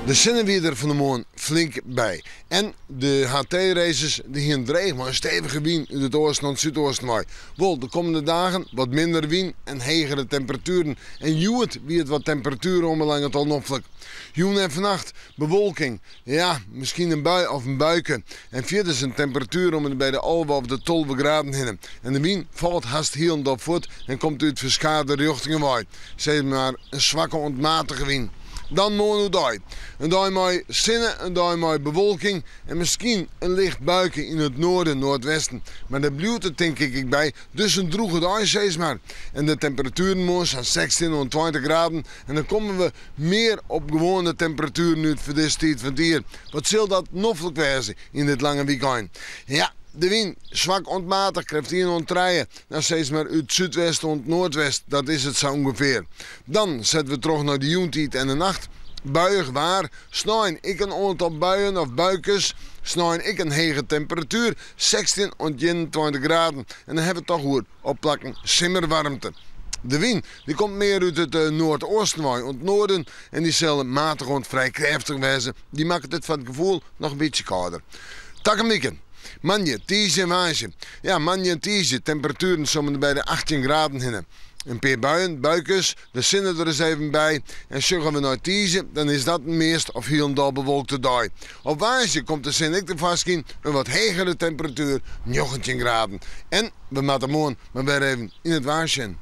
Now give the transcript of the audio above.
De zinnenwieder van de maan flink bij. En de HT-races die hier dreig maar een stevige wind uit het oosten en zuidoosten waai. Wel, de komende dagen wat minder wind en hegere temperaturen. En juwet wie het wat temperaturen onbelangrijk tot opvlak. Joen en vannacht bewolking. Ja, misschien een bui of een buiken. En verder is een temperatuur om bij de 11 of de 12 graden heen. En de wind valt haast heel en op voet en komt uit verschillende richtingen waai. Zeg maar een zwakke ontmatige wind. Dan morgen dag. Een dag met zinnen, een dag met bewolking en misschien een licht buikje in het noorden, noordwesten. Maar daar blijft het denk ik bij, dus een droege dag zeg maar. En de temperaturen morgen zijn 16 en 20 graden en dan komen we meer op gewone temperaturen uit voor deze tijd van het jaar. Wat zal dat noffelijk wezen in dit lange weekend? Ja. De wind zwak ontmatig, krijgt hier ontrijden. Nou steeds maar uit zuidwest en noordwest, dat is het zo ongeveer. Dan zetten we terug naar de joentijd en de nacht. Buiig waar, snijden ik een aantal buien of buikjes, snijden ik een hege temperatuur, 16 en 21 graden. En dan hebben we toch goed opplakken, simmerwarmte. De wind die komt meer uit het noordoosten waai, het noorden en die zullen matig en vrij krachtig wezen. Die maken het van het gevoel nog een beetje kouder. Takkemikken. Manje, tiesje en waasje. Ja, manje en tiesje. Temperaturen zomen bij de 18 graden heen. Een paar buien, buikjes, de zinnen er eens even bij. En zeggen we naar tiesje, dan is dat meest of heel en dal bewolkte dag. Op waasje komt de zin ik er vast in, een wat hegere temperatuur, 19 graden. En we maken morgen maar weer even in het waasje.